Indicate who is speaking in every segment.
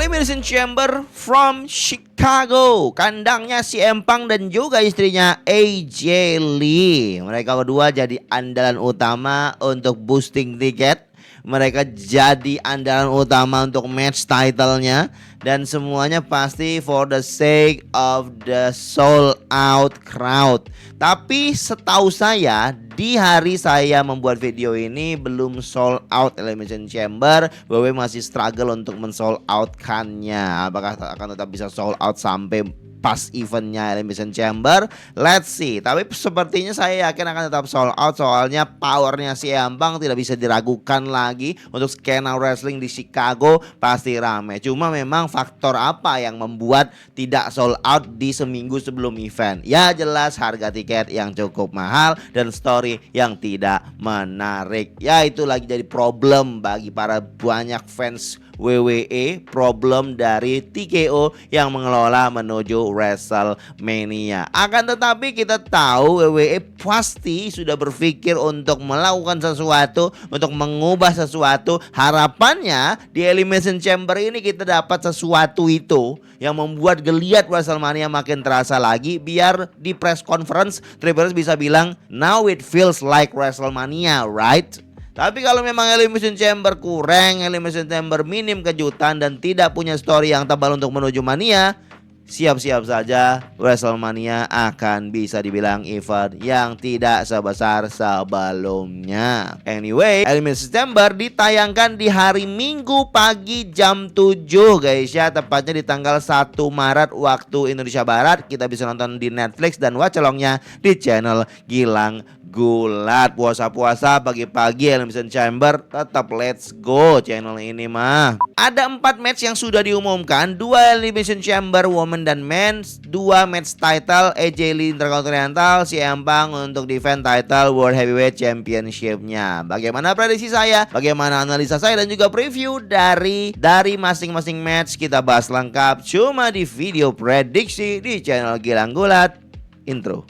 Speaker 1: Elimination Chamber from Chicago. Kandangnya CM Punk dan juga istrinya AJ Lee. Mereka berdua jadi andalan utama untuk boosting tiket. Mereka jadi andalan utama untuk match title-nya. Dan semuanya pasti for the sake of the sold out crowd. Tapi setahu saya, di hari saya membuat video ini belum sold out Elimination Chamber. WWE masih struggle untuk men-sold out-kannya. Apakah akan tetap bisa sold out sampai pas eventnya Elimination Chamber? Let's see. Tapi sepertinya saya yakin akan tetap sold out. Soalnya powernya CM Punk tidak bisa diragukan lagi. Untuk skena wrestling di Chicago pasti rame. Cuma memang faktor apa yang membuat tidak sold out di seminggu sebelum event? Ya jelas harga tiket yang cukup mahal dan story yang tidak menarik. Ya itu lagi jadi problem bagi para banyak fans WWE, problem dari TKO yang mengelola menuju WrestleMania. Akan tetapi kita tahu WWE pasti sudah berpikir untuk melakukan sesuatu, untuk mengubah sesuatu. Harapannya di Elimination Chamber ini kita dapat sesuatu itu yang membuat geliat WrestleMania makin terasa lagi. Biar di press conference Triple H bisa bilang, now it feels like WrestleMania, right? Tapi kalau memang Elimination Chamber kurang, Elimination Chamber minim kejutan dan tidak punya story yang tebal untuk menuju Mania, siap-siap saja WrestleMania akan bisa dibilang event yang tidak sebesar sebelumnya. Anyway, Elimination Chamber ditayangkan di hari Minggu pagi jam 7 guys ya. Tepatnya di tanggal 1 Maret waktu Indonesia Barat. Kita bisa nonton di Netflix dan watch alongnya di channel Gilang Gulat. Puasa-puasa pagi-pagi Elimination Chamber, tetap let's go channel ini mah. Ada 4 match yang sudah diumumkan. 2 Elimination Chamber Women dan Men, 2 match title AJ Lee Intercontinental, CM Punk untuk defend title World Heavyweight Championship-nya. Bagaimana prediksi saya? Bagaimana analisa saya dan juga preview dari masing-masing match kita bahas lengkap cuma di video prediksi di channel Gilang Gulat. Intro.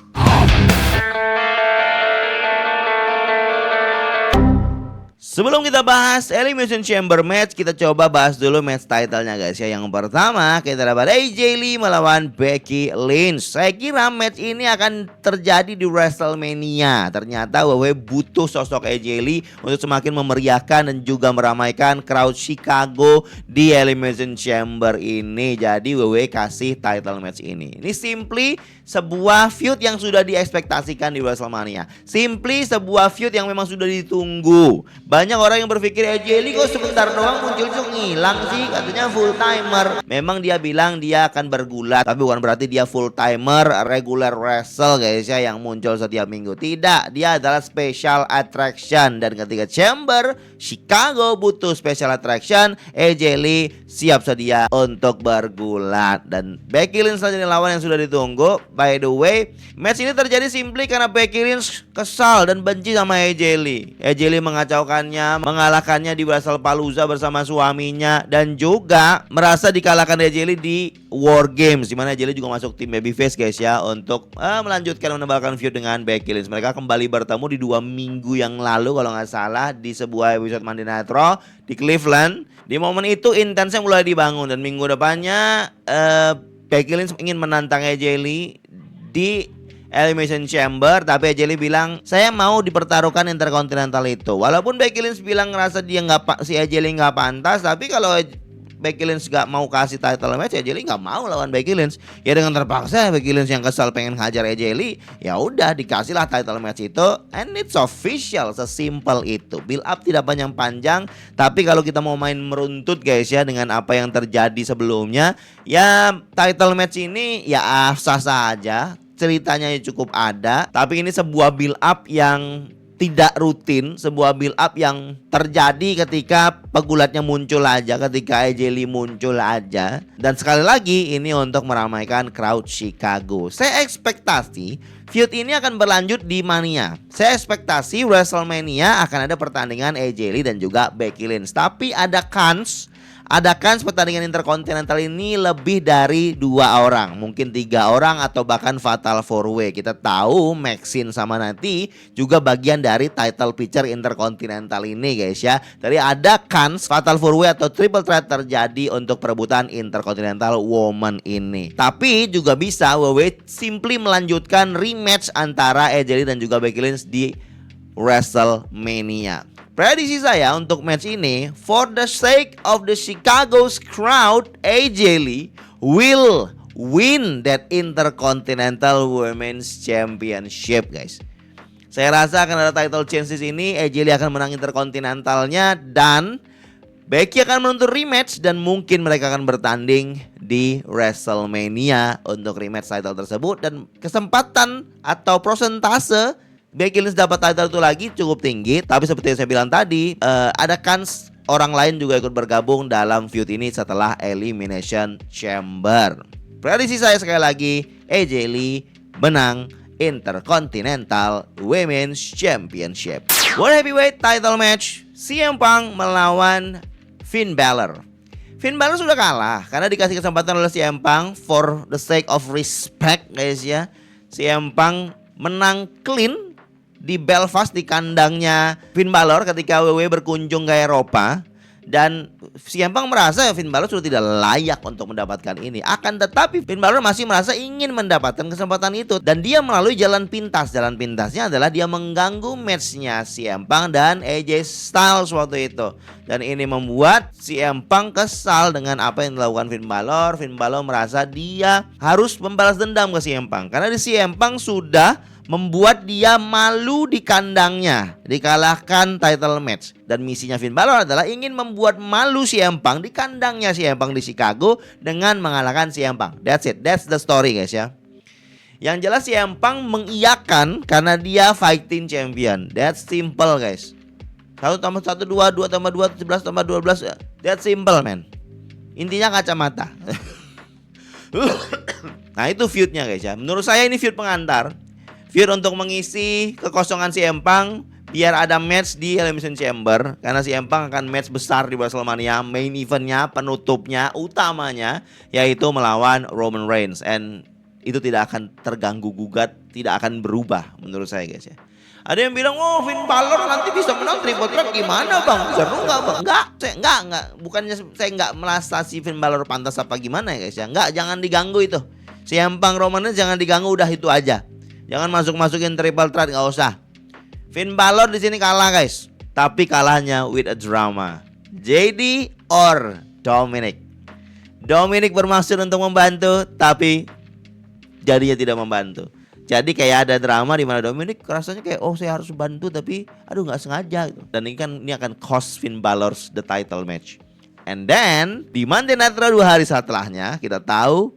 Speaker 1: Sebelum kita bahas Elimination Chamber match, kita coba bahas dulu match title-nya guys ya. Yang pertama kita dapat AJ Lee melawan Becky Lynch. Saya kira match ini akan terjadi di WrestleMania. Ternyata WWE butuh sosok AJ Lee untuk semakin memeriahkan dan juga meramaikan crowd Chicago di Elimination Chamber ini. Jadi WWE kasih title match ini. Ini simply sebuah feud yang sudah diekspektasikan di WrestleMania. Simply sebuah feud yang memang sudah ditunggu. Banyak orang yang berpikir AJ Lee kok sebentar doang muncul ngilang sih, katanya full timer. Memang dia bilang dia akan bergulat, tapi bukan berarti dia full timer regular wrestle guys ya yang muncul setiap minggu. Tidak, dia adalah special attraction. Dan ketika Chamber Chicago butuh special attraction, AJ Lee siap sedia untuk bergulat. Dan Becky Lynch saja lawan yang sudah ditunggu. By the way, match ini terjadi simply karena Becky Lynch kesal dan benci sama AJ Lee. AJ Lee mengacaukannya, mengalahkannya di WrestlePalooza bersama suaminya, dan juga merasa dikalahkan AJ Lee di War Games, dimana AJ Lee juga masuk tim babyface guys ya, untuk melanjutkan menebalkan feud dengan Becky Lynch. Mereka kembali bertemu di 2 minggu yang lalu kalau nggak salah di sebuah episode Monday Night Raw di Cleveland. Di momen itu intensnya mulai dibangun dan minggu depannya Becky Lynch ingin menantang AJ Lee di Elimination Chamber, tapi AJ Lee bilang saya mau dipertaruhkan Intercontinental itu. Walaupun Becky Lynch bilang ngerasa dia si AJ Lee nggak pantas, tapi kalau Becky Lynch nggak mau kasih title match, AJ Lee nggak mau lawan Becky Lynch. Ya dengan terpaksa Becky Lynch yang kesal pengen hajar AJ Lee, ya udah dikasihlah title match itu, and it's official. Sesimpel itu. Build up tidak panjang-panjang, tapi kalau kita mau main meruntut guys ya dengan apa yang terjadi sebelumnya, ya title match ini ya sah saja. Ceritanya cukup ada, tapi ini sebuah build up yang tidak rutin, sebuah build up yang terjadi ketika pegulatnya muncul aja, ketika AJ Lee muncul aja. Dan sekali lagi ini untuk meramaikan crowd Chicago. Saya ekspektasi feud ini akan berlanjut di Mania. Saya ekspektasi WrestleMania akan ada pertandingan AJ Lee dan juga Becky Lynch. Tapi ada kans ada kans pertandingan Intercontinental ini lebih dari 2 orang, mungkin 3 orang atau bahkan Fatal 4-way. Kita tahu Maxine sama Natty juga bagian dari title picture Intercontinental ini guys ya. Jadi ada kans Fatal 4-way atau Triple Threat terjadi untuk perebutan Intercontinental Woman ini. Tapi juga bisa WWE simply melanjutkan rematch antara AJ Lee dan juga Becky Lynch di WrestleMania. Prediksi saya untuk match ini, for the sake of the Chicago's crowd, AJ Lee will win that Intercontinental Women's Championship guys. Saya rasa akan ada title chances ini, AJ Lee akan menang Intercontinentalnya dan Becky akan menuntut rematch dan mungkin mereka akan bertanding di WrestleMania untuk rematch title tersebut. Dan kesempatan atau persentase Becky Lynch dapat title itu lagi cukup tinggi. Tapi seperti yang saya bilang tadi, ada kans orang lain juga ikut bergabung dalam feud ini setelah Elimination Chamber. Prediksi saya sekali lagi, AJ Lee menang Intercontinental Women's Championship. World Heavyweight Title Match, CM Punk melawan Finn Balor. Finn Balor sudah kalah karena dikasih kesempatan oleh CM Punk for the sake of respect guys ya. CM Punk menang clean di Belfast di kandangnya Finn Balor ketika WWE berkunjung ke Eropa. Dan CM Punk merasa Finn Balor sudah tidak layak untuk mendapatkan ini. Akan tetapi Finn Balor masih merasa ingin mendapatkan kesempatan itu. Dan dia melalui jalan pintas. Jalan pintasnya adalah dia mengganggu matchnya CM Punk dan AJ Styles waktu itu. Dan ini membuat CM Punk kesal dengan apa yang dilakukan Finn Balor. Finn Balor merasa dia harus membalas dendam ke CM Punk. Karena di CM Punk sudah membuat dia malu di kandangnya, dikalahkan title match. Dan misinya Finn Balor adalah ingin membuat malu CM Punk di kandangnya CM Punk di Chicago dengan mengalahkan CM Punk. That's it, that's the story guys ya. Yang jelas CM Punk mengiyakan karena dia fighting champion. That's simple guys. 1 tambah 1 2, 2 tambah 2 11 tambah 12. That's simple man. Intinya kacamata. Nah itu feudnya guys ya. Menurut saya ini feud pengantar. Feud untuk mengisi kekosongan CM Punk biar ada match di Elimination Chamber. Karena CM Punk akan match besar di WrestleMania. Main eventnya, penutupnya, utamanya yaitu melawan Roman Reigns. And itu tidak akan terganggu gugat, tidak akan berubah menurut saya guys ya. Ada yang bilang, oh Finn Balor nanti bisa menang Triple Threat gimana bang? Seru gak bang? Enggak. Bukannya saya enggak merasa si Finn Balor pantas apa gimana ya guys ya. Enggak, jangan diganggu itu. CM Punk Roman Reigns jangan diganggu, udah itu aja. Jangan masukin Triple Threat, nggak usah. Finn Balor di sini kalah guys, tapi kalahnya with a drama. JD or Dominic. Dominic bermaksud untuk membantu, tapi jadinya tidak membantu. Jadi kayak ada drama di mana Dominic rasanya kayak oh saya harus bantu tapi aduh nggak sengaja gitu. Dan ini akan cost Finn Balor the title match. And then di Monday Night Raw 2 hari setelahnya kita tahu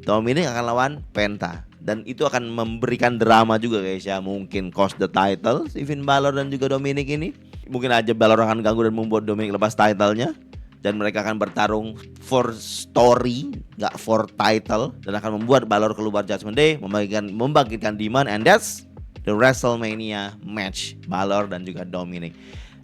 Speaker 1: Dominic akan lawan Penta. Dan itu akan memberikan drama juga guys ya. Mungkin cost the title si Finn Balor dan juga Dominic ini. Mungkin aja Balor akan ganggu dan membuat Dominic lepas titlenya. Dan mereka akan bertarung for story, gak for title. Dan akan membuat Balor keluar Judgment Day, membangkitkan demand. And that's the WrestleMania match Balor dan juga Dominic.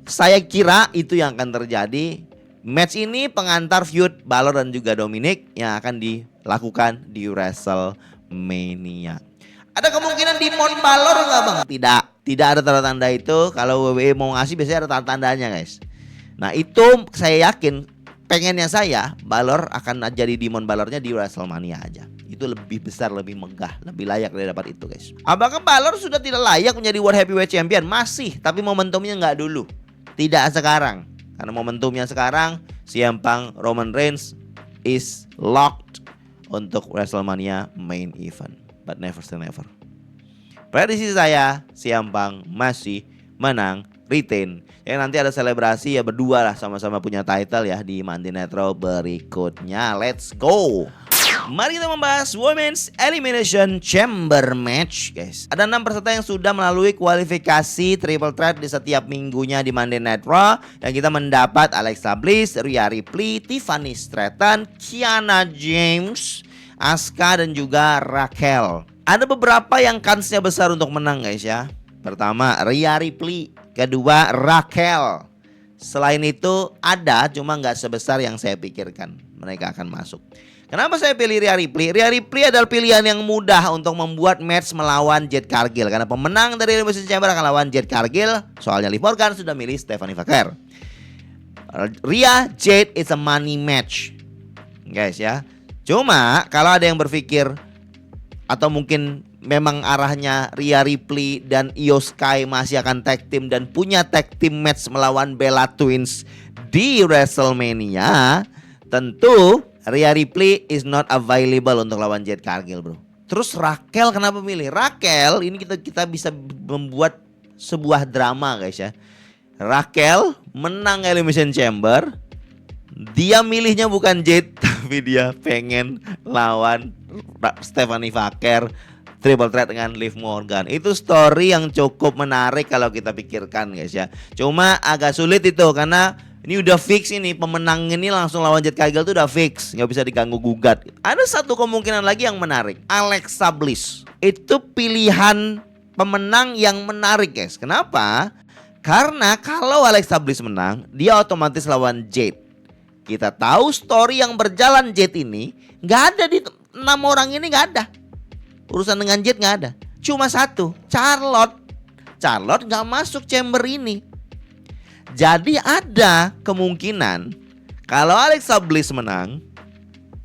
Speaker 1: Saya kira itu yang akan terjadi. Match ini pengantar feud Balor dan juga Dominic yang akan dilakukan di WrestleMania. Ada kemungkinan Demon Balor nggak bang? Tidak ada tanda-tanda itu. Kalau WWE mau ngasih biasanya ada tanda-tandanya guys. Nah itu saya yakin, pengennya saya Balor akan jadi Demon Balornya di WrestleMania aja. Itu lebih besar, lebih megah, lebih layak dia dapat itu guys. Apakah Balor sudah tidak layak menjadi World Heavyweight Champion? Masih, tapi momentumnya nggak dulu. Tidak sekarang. Karena momentumnya sekarang CM Punk Roman Reigns is locked untuk WrestleMania main event. But never say never. Prediksi saya CM Punk masih menang, retain. Yang nanti ada selebrasi ya berdua lah sama-sama punya title ya di Monday Night Raw berikutnya. Let's go. Mari kita membahas Women's Elimination Chamber Match guys. Ada 6 peserta yang sudah melalui kualifikasi Triple Threat di setiap minggunya di Monday Night Raw. Yang kita mendapat Alexa Bliss, Rhea Ripley, Tiffany Stratton, Kiana James, Asuka dan juga Raquel. Ada beberapa yang kansnya besar untuk menang guys ya. Pertama Rhea Ripley, kedua Raquel. Selain itu ada, cuma nggak sebesar yang saya pikirkan mereka akan masuk. Kenapa saya pilih Rhea Ripley? Rhea Ripley adalah pilihan yang mudah untuk membuat match melawan Jade Cargill. Karena pemenang dari Elimination Chamber akan lawan Jade Cargill. Soalnya Liv Morgan sudah milih Stephanie Vaquer. Rhea Jade is a money match, guys ya. Cuma kalau ada yang berpikir atau mungkin memang arahnya Rhea Ripley dan Io Sky masih akan tag team dan punya tag team match melawan Bella Twins di WrestleMania, tentu Rhea Ripley is not available untuk lawan Jade Cargill, bro. Terus Raquel kenapa milih? Raquel ini kita bisa membuat sebuah drama, guys ya. Raquel menang Elimination Chamber. Dia milihnya bukan Jade, tapi dia pengen lawan Stephanie Vaquer triple threat dengan Liv Morgan. Itu story yang cukup menarik kalau kita pikirkan, guys ya. Cuma agak sulit itu karena ini udah fix, ini pemenang ini langsung lawan Jade Cargill tuh udah fix, nggak bisa diganggu gugat. Ada satu kemungkinan lagi yang menarik, Alexa Bliss. Itu pilihan pemenang yang menarik, guys. Kenapa? Karena kalau Alexa Bliss menang, dia otomatis lawan Jade. Kita tahu story yang berjalan Jade ini nggak ada di 6 orang ini, nggak ada. Urusan dengan Jade nggak ada. Cuma satu, Charlotte. Charlotte nggak masuk chamber ini. Jadi ada kemungkinan kalau Alexa Bliss menang,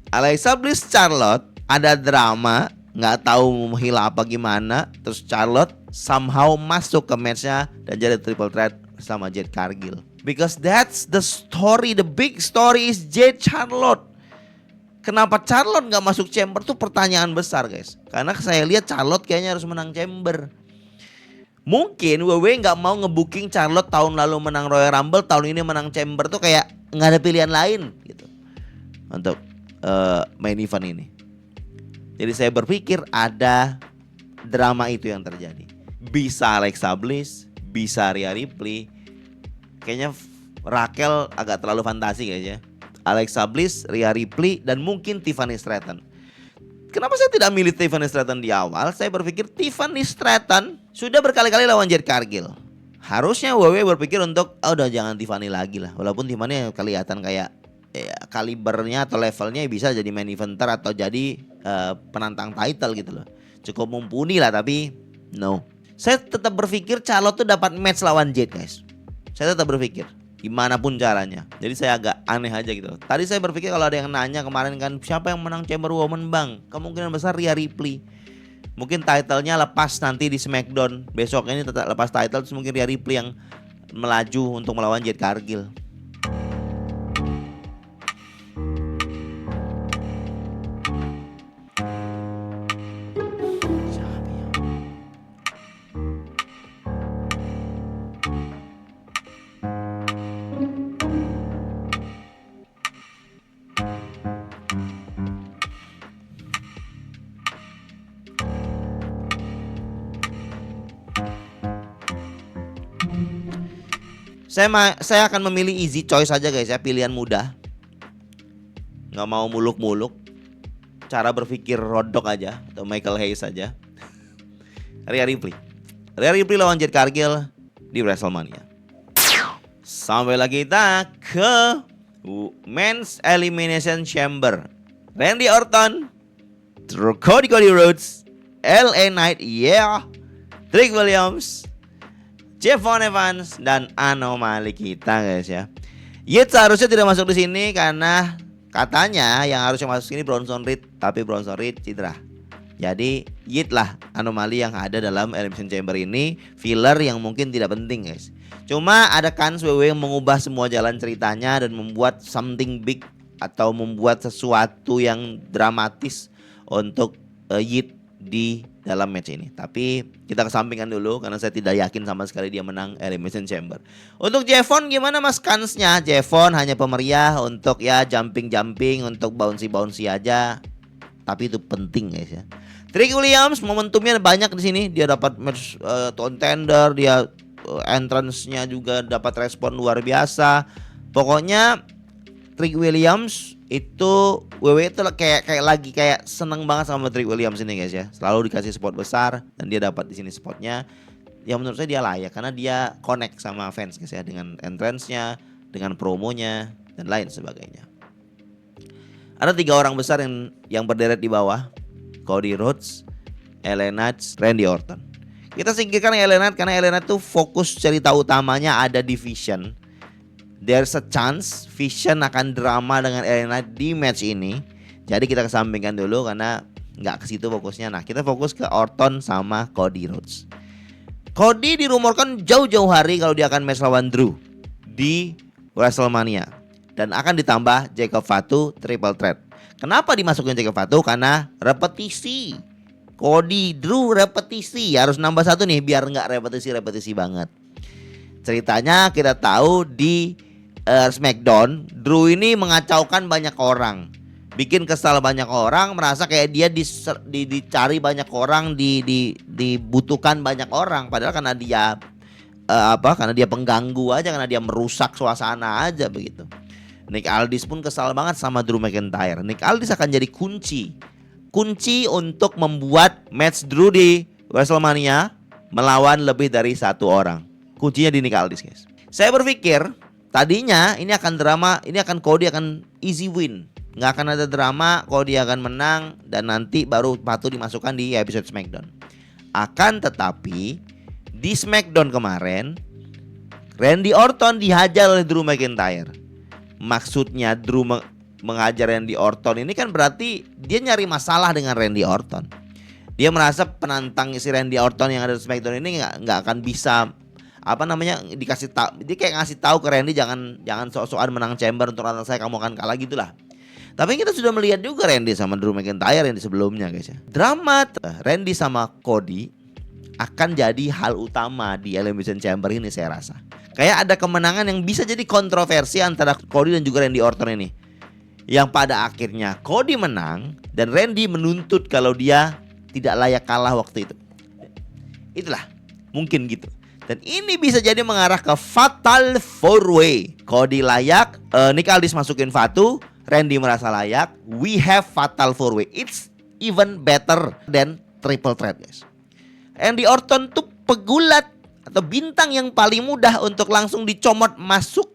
Speaker 1: Alexa Bliss Charlotte ada drama, nggak tahu menghilang apa gimana, terus Charlotte somehow masuk ke matchnya dan jadi triple threat sama Jade Cargill. Because that's the story, the big story is Jade Charlotte. Kenapa Charlotte nggak masuk chamber tuh pertanyaan besar, guys. Karena saya lihat Charlotte kayaknya harus menang chamber. Mungkin WWE nggak mau ngebooking Charlotte tahun lalu menang Royal Rumble, tahun ini menang Chamber tuh kayak nggak ada pilihan lain gitu untuk main event ini. Jadi saya berpikir ada drama itu yang terjadi. Bisa Alexa Bliss, bisa Rhea Ripley. Kayaknya Raquel agak terlalu fantasi kayaknya. Alexa Bliss, Rhea Ripley, dan mungkin Tiffany Stratton. Kenapa saya tidak milih Tiffany Stratton di awal? Saya berpikir Tiffany Stratton sudah berkali-kali lawan Jade Cargill. Harusnya WWE berpikir untuk udah jangan Tiffany lagi lah. Walaupun Tiffany kelihatan kayak kalibernya atau levelnya bisa jadi main eventer atau jadi penantang title gitu loh. Cukup mumpuni lah, tapi no. Saya tetap berpikir Charlotte tuh dapat match lawan Jade, guys. Saya tetap berpikir gimana pun caranya. Jadi saya agak aneh aja gitu. Tadi saya berpikir kalau ada yang nanya kemarin kan siapa yang menang Chamber Woman bang, kemungkinan besar Rhea Ripley. Mungkin titlenya lepas nanti di SmackDown. Besok ini tetap lepas title, terus mungkin Rhea Ripley yang melaju untuk melawan Jade Cargill. Saya akan memilih easy choice aja, guys ya, pilihan mudah. Nggak mau muluk-muluk. Cara berpikir rodok aja atau Michael Hayes aja. Rhea Ripley. Rhea Ripley lawan Jade Cargill di WrestleMania. Sampai lagi kita ke Men's Elimination Chamber. Randy Orton, Cody Rhodes, LA Knight, Trick Williams, Javon Evans dan anomali kita, guys ya. Yit seharusnya tidak masuk di sini karena katanya yang harusnya masuk sini Bronson Reed, tapi Bronson Reed cedera. Jadi Yit lah anomali yang ada dalam Elimination Chamber ini, filler yang mungkin tidak penting, guys. Cuma ada kans WWE mengubah semua jalan ceritanya dan membuat something big atau membuat sesuatu yang dramatis untuk Yit di dalam match ini. Tapi kita kesampingkan dulu karena saya tidak yakin sama sekali dia menang Elimination Chamber. Untuk Javon gimana mas kansnya? Javon hanya pemeriah untuk ya jumping, untuk bouncy aja. Tapi itu penting, guys ya. Trick Williams momentumnya banyak di sini. Dia dapat match contender, dia entrance-nya juga dapat respon luar biasa. Pokoknya Trick Williams itu WWE itu kayak seneng banget sama Trick Williams ini, guys ya. Selalu dikasih spot besar dan dia dapat di sini spotnya. Ya menurut saya dia layak karena dia connect sama fans, guys ya, dengan entrance-nya, dengan promonya dan lain sebagainya. Ada 3 orang besar yang berderet di bawah, Cody Rhodes, LA Knight, Randy Orton. Kita singkirkan LA Knight karena LA Knight tuh fokus cerita utamanya ada di Vision. There's a chance Vision akan drama dengan LA Knight di match ini. Jadi kita kesampingkan dulu karena nggak ke situ fokusnya. Nah, kita fokus ke Orton sama Cody Rhodes. Cody dirumorkan jauh-jauh hari kalau dia akan match lawan Drew di WrestleMania. Dan akan ditambah Jacob Fatu triple threat. Kenapa dimasukin Jacob Fatu? Karena repetisi. Cody, Drew repetisi. Harus nambah 1 nih biar nggak repetisi banget. Ceritanya kita tahu di SmackDown, Drew ini mengacaukan banyak orang. Bikin kesal banyak orang, merasa kayak dia dicari banyak orang, dibutuhkan banyak orang. Padahal karena dia karena dia pengganggu aja, karena dia merusak suasana aja begitu. Nick Aldis pun kesal banget sama Drew McIntyre. Nick Aldis akan jadi kunci untuk membuat match Drew di WrestleMania melawan lebih dari 1 orang. Kuncinya di Nick Aldis, guys. Saya berpikir tadinya ini akan drama, ini akan Cody akan easy win. Nggak akan ada drama, Cody akan menang dan nanti baru Fatu dimasukkan di episode SmackDown. Akan tetapi di SmackDown kemarin Randy Orton dihajar oleh Drew McIntyre. Maksudnya Drew mengajar Randy Orton ini kan berarti dia nyari masalah dengan Randy Orton. Dia merasa penantang si Randy Orton yang ada di SmackDown ini nggak akan bisa dikasih tahu. Dia kayak ngasih tahu ke Randy jangan sok-sokan menang chamber untuk anak saya, kamu akan kalah gitulah. Tapi kita sudah melihat juga Randy sama Drew McIntyre yang di sebelumnya, guys ya. Drama Randy sama Cody akan jadi hal utama di Elimination Chamber ini, saya rasa. Kayak ada kemenangan yang bisa jadi kontroversi antara Cody dan juga Randy Orton ini. Yang pada akhirnya Cody menang dan Randy menuntut kalau dia tidak layak kalah waktu itu. Itulah, mungkin gitu. Dan ini bisa jadi mengarah ke Fatal 4-Way. Cody layak, Nick Aldis masukin Fatu, Randy merasa layak. We have Fatal 4-Way. It's even better than triple threat, guys. Randy Orton tuh pegulat atau bintang yang paling mudah untuk langsung dicomot masuk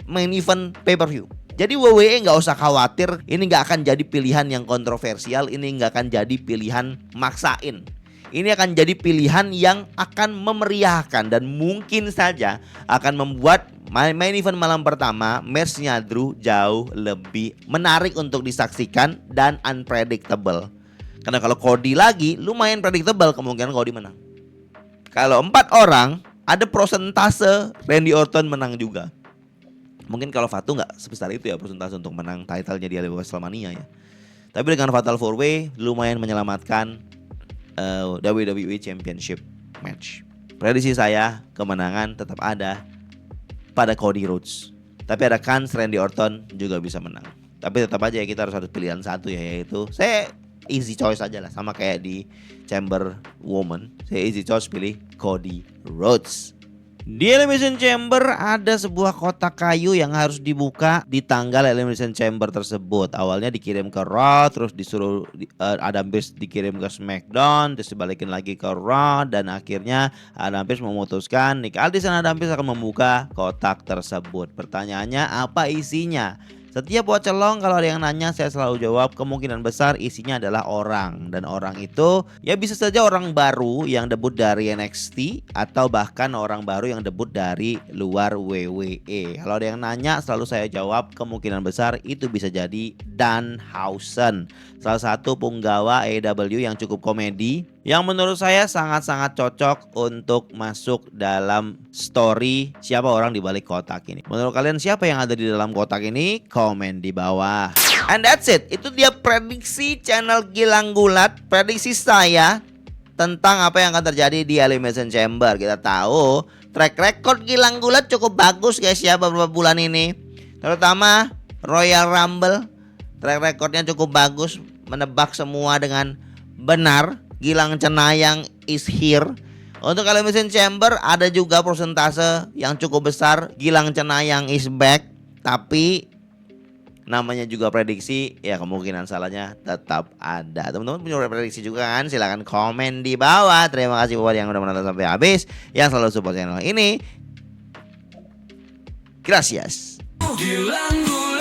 Speaker 1: main event pay-per-view. Jadi WWE nggak usah khawatir, ini nggak akan jadi pilihan yang kontroversial, ini nggak akan jadi pilihan maksain. Ini akan jadi pilihan yang akan memeriahkan dan mungkin saja akan membuat main event malam pertama match-nya Drew jauh lebih menarik untuk disaksikan dan unpredictable. Karena kalau Cody lagi lumayan predictable, kemungkinan Cody menang. Kalau 4 orang ada prosentase Randy Orton menang juga. Mungkin kalau Fatu nggak sebesar itu ya persentase untuk menang title-nya di WrestleMania ya. Tapi dengan Fatal 4-Way lumayan menyelamatkan WWE Championship match. Prediksi saya kemenangan tetap ada pada Cody Rhodes. Tapi ada kans Randy Orton juga bisa menang. Tapi tetap aja ya kita harus pilihan satu ya, yaitu saya easy choice aja lah, sama kayak di Chamber Woman. Saya easy choice pilih Cody Rhodes. Di Elimination Chamber ada sebuah kotak kayu yang harus dibuka di tanggal Elimination Chamber tersebut. Awalnya dikirim ke Raw, terus disuruh Adam Pearce dikirim ke SmackDown, terus dibalikin lagi ke Raw, dan akhirnya Adam Pearce memutuskan Nick Aldis dan Adam Pearce akan membuka kotak tersebut. Pertanyaannya apa isinya? Setiap buat celong kalau ada yang nanya saya selalu jawab kemungkinan besar isinya adalah orang. Dan orang itu ya bisa saja orang baru yang debut dari NXT atau bahkan orang baru yang debut dari luar WWE. Kalau ada yang nanya selalu saya jawab kemungkinan besar itu bisa jadi Danhausen, salah satu punggawa AEW yang cukup komedi, yang menurut saya sangat-sangat cocok untuk masuk dalam story siapa orang di balik kotak ini. Menurut kalian siapa yang ada di dalam kotak ini? Komen di bawah. And that's it. Itu dia prediksi channel Gilang Gulat, prediksi saya tentang apa yang akan terjadi di Elimination Chamber. Kita tahu track record Gilang Gulat cukup bagus guys ya beberapa bulan ini. Terutama Royal Rumble, track recordnya cukup bagus, menebak semua dengan benar. Gilang Cenayang is here. Untuk Elimination Chamber ada juga persentase yang cukup besar Gilang Cenayang is back. Tapi namanya juga prediksi, ya kemungkinan salahnya tetap ada. Teman-teman punya prediksi juga kan? Silahkan komen di bawah. Terima kasih buat yang udah menonton sampai habis, yang selalu support channel ini. Gracias.
Speaker 2: Gilang